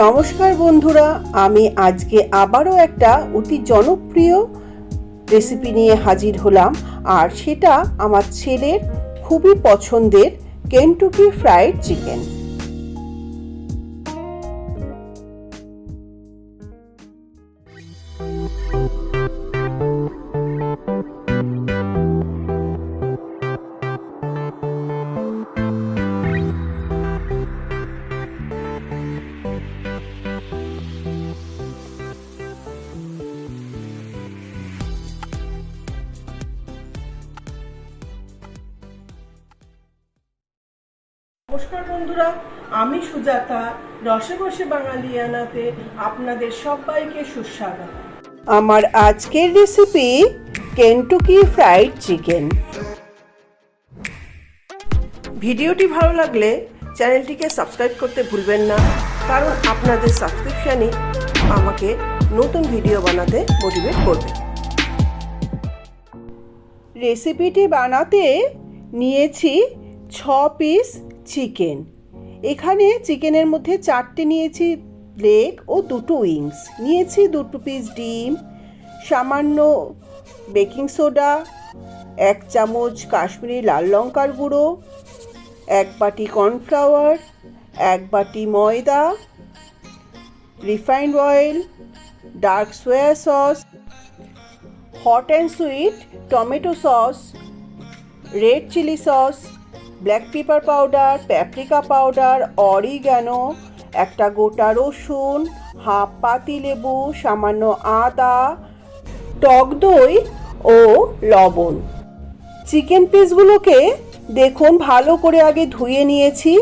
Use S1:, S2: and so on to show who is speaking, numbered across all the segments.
S1: নমস্কার বন্ধুরা, আমি আজকে আবারও একটা অতি জনপ্রিয় রেসিপি নিয়ে হাজির হলাম। আর সেটা আমার ছেলের খুবই পছন্দের কেনটুকি ফ্রাইড চিকেন। নমস্কার বন্ধুরা, আমি সুজাতা, রসে বসে বাঙালিয়ানাতে আপনাদের সবাইকে সুস্বাগত। আমার আজকের রেসিপি কেনটুকি ফ্রাইড চিকেন। ভিডিওটি ভালো লাগলে চ্যানেলটিকে সাবস্ক্রাইব করতে ভুলবেন না, কারণ আপনাদের সাবস্ক্রিপশনই আমাকে নতুন ভিডিও বানাতে মোটিভেট করবে। রেসিপিটি বানাতে নিয়েছি 6 পিস চিকেন। এখানে চিকেনের মধ্যে 4টে নিয়েছি লেগ ও 2টো উইংস, নিয়েছি 2 পিস ডিম, সামান্য বেকিং সোডা, 1 চামচ কাশ্মীরি লাল লঙ্কার গুঁড়ো, 1 বাটি কর্নফ্লাওয়ার, 1 বাটি ময়দা, refined oil, dark soya sauce, hot and sweet tomato sauce, red chilli sauce, black pepper powder, paprika powder, oregano, একটা গোটা রসুন, হাফ পাতিলেবু, সামান্য আদা, টক দই ও লবণ। চিকেন পিসগুলোকে দেখুন ভালো করে আগে ধুয়ে নিয়েছি।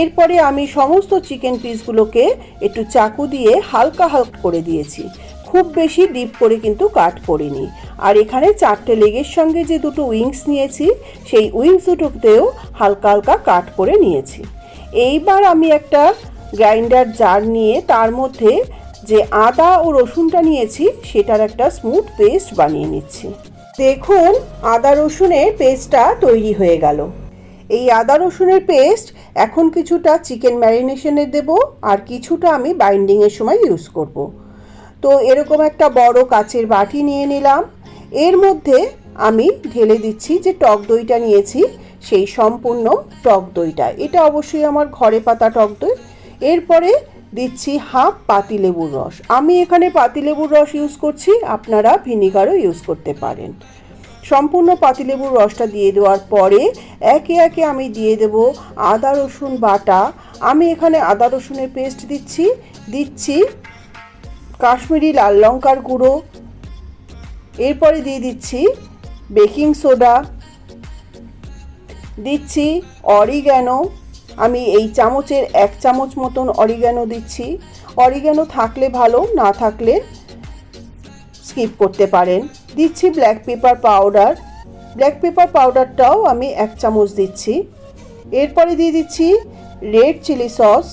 S1: এরপরে আমি সমস্ত চিকেন পিসগুলোকে একটু চাকু দিয়ে হালকা হালকা করে দিয়েছি, খুব বেশি ডিপ করে কিন্তু কাট করিনি। আর এখানে 4টে লেগের সঙ্গে যে 2টো উইংস নিয়েছি, সেই উইংস দুটোতেও হালকা হালকা কাট করে নিয়েছি। এইবার আমি একটা গ্রাইন্ডার জার নিয়ে তার মধ্যে যে আদা ও রসুনটা নিয়েছি সেটার একটা স্মুথ পেস্ট বানিয়ে নিচ্ছি। দেখুন আদা রসুনের পেস্টটা তৈরি হয়ে গেল। এই আদা রসুনের পেস্ট এখন কিছুটা চিকেন ম্যারিনেশনে দেব, আর কিছুটা আমি বাইন্ডিংয়ের সময় ইউজ করব। তো এরকম একটা বড় কাচের বাটি নিয়ে নিলাম। এর মধ্যে আমি ঢেলে দিচ্ছি যে টক দইটা নিয়েছি, সেই সম্পূর্ণ টক দইটা। এটা অবশ্যই আমার ঘরে পাতা টক দই। এরপরে দিচ্ছি হাফ পাতিলেবুর রস। আমি এখানে পাতিলেবুর রস ইউজ করছি, আপনারা ভিনিগারও ইউজ করতে পারেন। সম্পূর্ণ পাতিলেবুর রসটা দিয়ে দেওয়ার পরে একে একে আমি দিয়ে দেব আদা রসুন বাটা। আমি এখানে আদা রসুনের পেস্ট দিচ্ছি কাশ্মীরি লাল লঙ্কার গুঁড়ো, এরপরে দিয়ে দিচ্ছি বেকিং সোডা, দিচ্ছি অরিগ্যানো। আমি এই চামচের 1 চামচ মতন অরিগ্যানো দিচ্ছি। অরিগ্যানো থাকলে ভালো, না থাকলে স্কিপ করতে পারেন। দিচ্ছি black pepper powder. Black pepper পাউডারটাও আমি 1 চামচ দিচ্ছি। এরপরে দিয়ে দিচ্ছি রেড চিলি সস,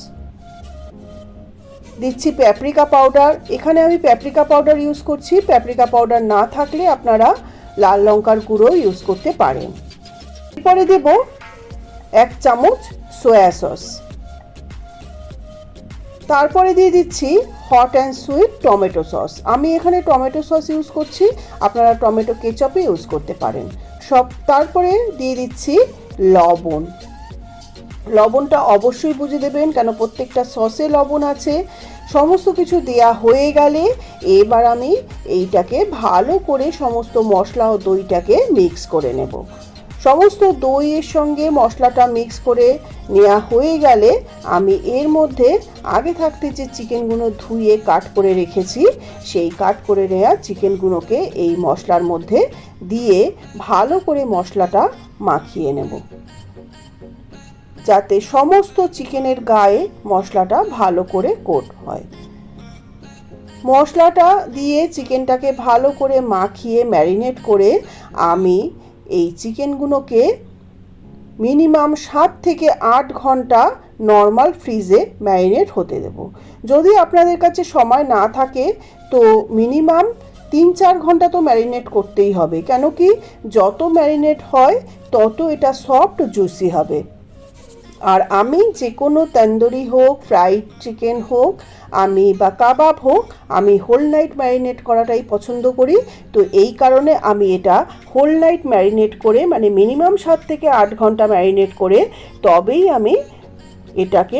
S1: দিচ্ছি প্যাপ্রিকা পাউডার। এখানে আমি প্যাপ্রিকা পাউডার ইউজ করছি, প্যাপ্রিকা পাউডার না থাকলে আপনারা লাল লঙ্কার গুঁড়ো ইউজ করতে পারেন। এরপরে দেব 1 চামচ সোয়া সস। তারপরে দিয়ে দিচ্ছি hot and sweet tomato sauce. আমি এখানে টমেটো সস ইউজ করছি, আপনারা টমেটো কেচাপও ইউজ করতে পারেন। তারপরে দিয়ে দিচ্ছি লবণ। লবণটা অবশ্যই বুঝে দেবেন, কেন প্রত্যেকটা সসে লবণ আছে। সমস্ত কিছু দেয়া হয়ে গেলে এবার আমি এইটাকে ভালো করে সমস্ত মশলা ও দইটাকে মিক্স করে নেব। সমস্ত দইয়ের সঙ্গে মশলাটা মিক্স করে নেওয়া হয়ে গেলে আমি এর মধ্যে আগে থাকতে যে চিকেনগুলো ধুয়ে কাট করে রেখেছি, সেই কাট করে নেওয়া চিকেনগুলোকে এই মশলার মধ্যে দিয়ে ভালো করে মশলাটা মাখিয়ে নেব, যাতে সমস্ত চিকেনের গায়ে মশলাটা ভালো করে কোট হয়। মশলাটা দিয়ে চিকেনটাকে ভালো করে মাখিয়ে ম্যারিনেট করে আমি এই চিকেনগুলোকে মিনিমাম 7 থেকে 8 ঘন্টা নর্মাল ফ্রিজে ম্যারিনেট হতে দেব। যদি আপনাদের কাছে সময় না থাকে তো মিনিমাম 3-4 ঘন্টা তো ম্যারিনেট করতেই হবে, কেন কি যত ম্যারিনেট হয় তত এটা সফট জুসি হবে। আর আমি যে কোনো তন্দুরি হোক, ফ্রাইড চিকেন হোক, আমি বা কাবাব হোক, আমি হোল নাইট ম্যারিনেট করাটাই পছন্দ করি। তো এই কারণে আমি এটা হোল নাইট ম্যারিনেট করে, মানে মিনিমাম 7 থেকে 8 ঘন্টা ম্যারিনেট করে তবেই আমি এটাকে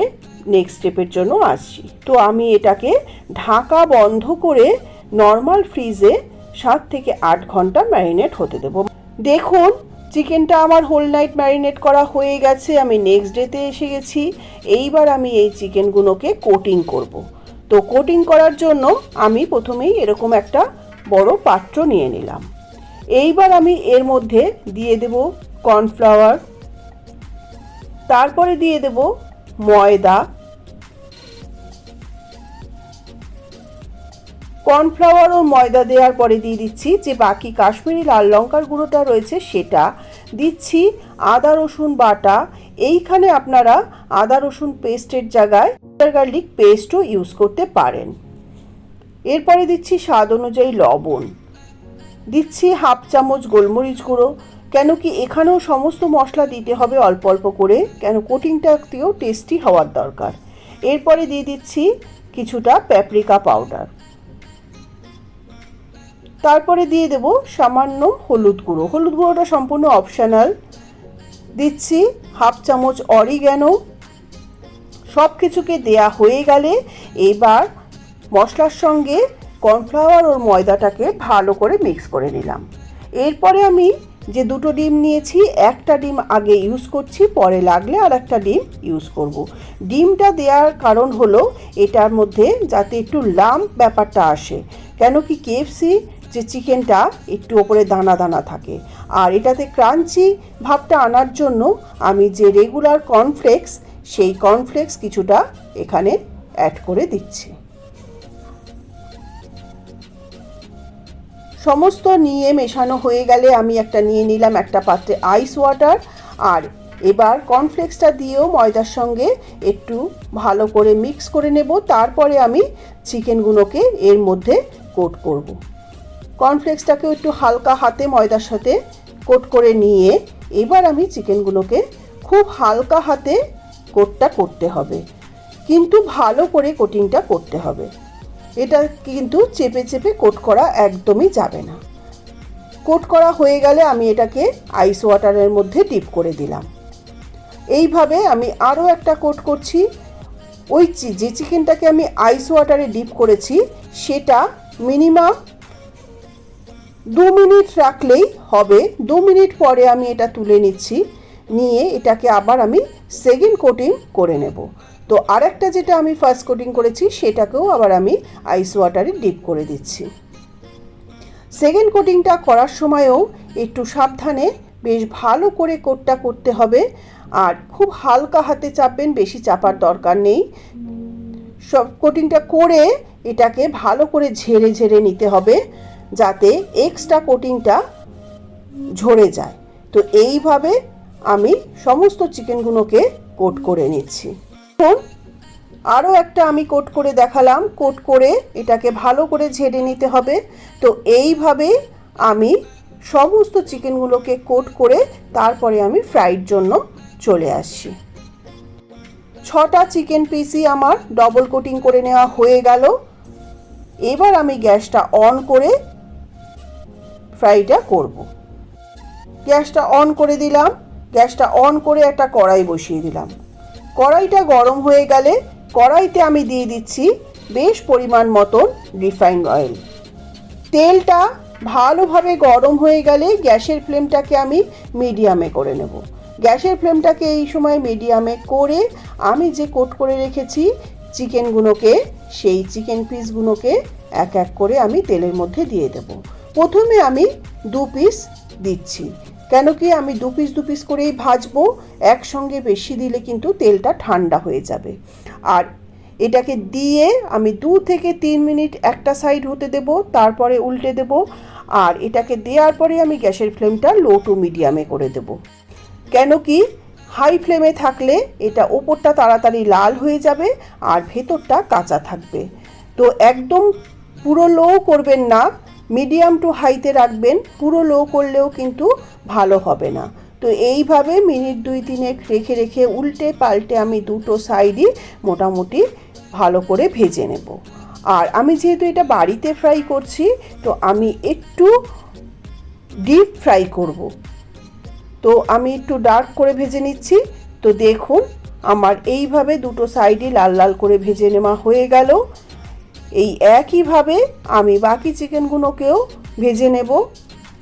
S1: নেক্সট স্টেপের জন্য আসছি। তো আমি এটাকে ঢাকা বন্ধ করে নর্মাল ফ্রিজে 7 থেকে 8 ঘন্টা ম্যারিনেট হতে দেবো। দেখুন চিকেনটা আমার হোল নাইট ম্যারিনেট করা হয়ে গেছে, আমি নেক্সট ডেতে এসে গেছি। এইবার আমি এই চিকেনগুলোকে কোটিং করব। তো কোটিং করার জন্য আমি প্রথমেই এরকম একটা বড় পাত্র নিয়ে নিলাম। এইবার আমি এর মধ্যে দিয়ে দেব কর্নফ্লাওয়ার, তারপরে দিয়ে দেব ময়দা, কর্নফ্লাওয়ার ও ময়দা দেওয়ার পরে দিয়ে দিচ্ছি যে বাকি কাশ্মীরি লাল লঙ্কার গুঁড়োটা রয়েছে সেটা দিচ্ছি, আদা রসুন বাটা। এইখানে আপনারা আদা রসুন পেস্টের জায়গায় গার্লিক পেস্টও ইউজ করতে পারেন। এরপরে দিচ্ছি স্বাদ অনুযায়ী লবণ, দিচ্ছি হাফ চামচ গোলমরিচ গুঁড়ো, কেন কি এখানেও সমস্ত মশলা দিতে হবে অল্প অল্প করে, কেন কোটিংটাতেও টেস্টি হওয়ার দরকার। এরপরে দিয়ে দিচ্ছি কিছুটা প্যাপ্রিকা পাউডার, তারপরে দিয়ে দেব সামান্য হলুদ গুঁড়ো। হলুদ গুঁড়োটা সম্পূর্ণ অপশনাল। দিচ্ছি হাফ চামচ অরিগ্যানো। সব কিছুকে দেয়া হয়ে গেলে এবার মশলার সঙ্গে কর্নফ্লাওয়ার ও ময়দাটাকে ভালো করে মিক্স করে নিলাম। এরপরে আমি যে দুটো ডিম নিয়েছি, একটা ডিম আগে ইউজ করছি, পরে লাগলে আর একটা ডিম ইউজ করব। ডিমটা দেওয়ার কারণ হলো এটার মধ্যে যাতে একটু লাম্প ব্যাপারটা আসে, কেন কি কেএফসি যে চিকেনটা একটু ওপরে দানা দানা থাকে, আর এটাতে ক্রাঞ্চি ভাবটা আনার জন্য আমি যে রেগুলার কর্নফ্লেক্স, সেই কর্নফ্লেক্স কিছুটা এখানে অ্যাড করে দিচ্ছি। সমস্ত নিয়ে মেশানো হয়ে গেলে আমি একটা নিয়ে নিলাম একটা পাত্রে আইস ওয়াটার, আর এবার কর্নফ্লেক্সটা দিয়েও ময়দার সঙ্গে একটু ভালো করে মিক্স করে নেব। তারপরে আমি চিকেনগুলোকে এর মধ্যে কোট করব। কর্নফ্লেক্সটাকেও একটু হালকা হাতে ময়দার সাথে কোট করে নিয়ে এবার আমি চিকেনগুলোকে খুব হালকা হাতে কোটটা করতে হবে, কিন্তু ভালো করে কোটিংটা করতে হবে। এটা কিন্তু চেপে চেপে কোট করা একদমই যাবে না। কোট করা হয়ে গেলে আমি এটাকে আইস ওয়াটারের মধ্যে ডিপ করে দিলাম। এইভাবে আমি আরও একটা কোট করছি। ওই যে চিকেনটাকে আমি আইস ওয়াটারে ডিপ করেছি সেটা মিনিমাম 2 মিনিট রাখলেই হবে। 2 মিনিট পরে আমি এটা তুলে নিচ্ছি, নিয়ে এটাকে আবার আমি সেকেন্ড কোটিং করে নেব। তো আরেকটা যেটা আমি ফার্স্ট কোটিং করেছি সেটাকেও আবার আমি আইস ওয়াটারে ডিপ করে দিচ্ছি। সেকেন্ড কোটিংটা করার সময়ও একটু সাবধানে বেশ ভালো করে কোটটা করতে হবে, আর খুব হালকা হাতে চাপবেন, বেশি চাপার দরকার নেই। সব কোটিংটা করে এটাকে ভালো করে ঝেড়ে ঝেড়ে নিতে হবে যাতে এক্সট্রা কোটিংটা ঝরে যায়। তো এইভাবে আমি সমস্ত চিকেনগুলোকে কোট করে নিচ্ছি। এখন আরও একটা আমি কোট করে দেখালাম। কোট করে এটাকে ভালো করে ঝেড়ে নিতে হবে। তো এইভাবে আমি সমস্ত চিকেনগুলোকে কোট করে তারপরে আমি ফ্রাইড জন্য চলে আসছি। 6টা চিকেন পিসই আমার ডবল কোটিং করে নেওয়া হয়ে গেল। এবার আমি গ্যাসটা অন করে ফ্রাইটা করব। গ্যাসটা অন করে দিলাম। গ্যাসটা অন করে একটা কড়াই বসিয়ে দিলাম। কড়াইটা গরম হয়ে গেলে কড়াইতে আমি দিয়ে দিচ্ছি বেশ পরিমাণ মতন রিফাইন্ড অয়েল। তেলটা ভালোভাবে গরম হয়ে গেলে গ্যাসের ফ্লেমটাকে আমি মিডিয়ামে করে নেব। গ্যাসের ফ্লেমটাকে এই সময় মিডিয়ামে করে আমি যে কোট করে রেখেছি চিকেনগুলোকে, সেই চিকেন পিসগুলোকে এক এক করে আমি তেলের মধ্যে দিয়ে দেব। প্রথমে আমি 2 পিস দিচ্ছি, কেন কি আমি 2 পিস করেই ভাজবো। একসঙ্গে বেশি দিলে কিন্তু তেলটা ঠান্ডা হয়ে যাবে। আর এটাকে দিয়ে আমি 2 থেকে 3 মিনিট একটা সাইড হতে দেব, তারপরে উল্টে দেব। আর এটাকে দেওয়ার পরে আমি গ্যাসের ফ্লেমটা লো টু মিডিয়ামে করে দেব, কেন কি হাই ফ্লেমে থাকলে এটা ওপরটা তাড়াতাড়ি লাল হয়ে যাবে আর ভেতরটা কাঁচা থাকবে। তো একদম পুরো লো করবেন না, মিডিয়াম টু হাইতে রাখবেন। পুরো লো করলেও কিন্তু ভালো হবে না। তো এইভাবে মিনিট 2-3 রেখে রেখে উল্টে পাল্টে আমি দুটো সাইডই মোটামুটি ভালো করে ভেজে নেব। আর আমি যেহেতু এটা বাড়িতে ফ্রাই করছি, তো আমি একটু ডিপ ফ্রাই করব। তো আমি একটু ডার্ক করে ভেজে নিচ্ছি। তো দেখুন আমার এইভাবে দুটো সাইডই লাল লাল করে ভেজে নেওয়া হয়ে গেল। এই একইভাবে আমি বাকি চিকেনগুলোকেও ভেজে নেব।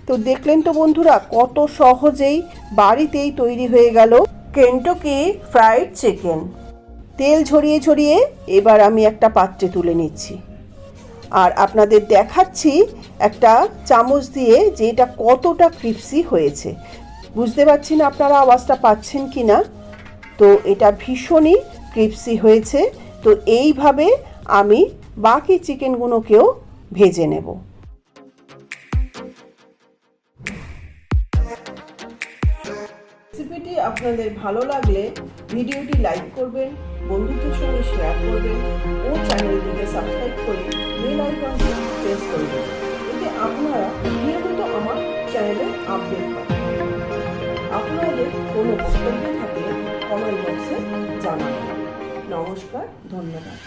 S1: তো দেখলেন তো বন্ধুরা, কত সহজেই বাড়িতেই তৈরি হয়ে গেল কেন্টাকি ফ্রাইড চিকেন। তেল ঝরিয়ে ঝরিয়ে এবার আমি একটা পাত্রে তুলে নিচ্ছি আর আপনাদের দেখাচ্ছি একটা চামচ দিয়ে যে এটা কতটা ক্রিস্পি হয়েছে। বুঝতে পারছি না আপনারা আওয়াজটা পাচ্ছেন কি না। তো এটা ভীষণই ক্রিস্পি হয়েছে। তো এইভাবে আমি বাকি চিকেনগুলোকেও ভেজে নেব। রেসিপিটি আপনাদের ভালো লাগলে ভিডিওটি লাইক করবেন, বন্ধুদের সঙ্গে শেয়ার করবেন ও চ্যানেলটিকে সাবস্ক্রাইব করে বেল আইকনটি প্রেস করবেন, এতে আপনারা নিয়মিত আমার চ্যানেলে আপডেট পাবেন। আপনাদের কোনো বক্তব্য থাকলে কমেন্ট বক্সে জানাবেন। নমস্কার, ধন্যবাদ।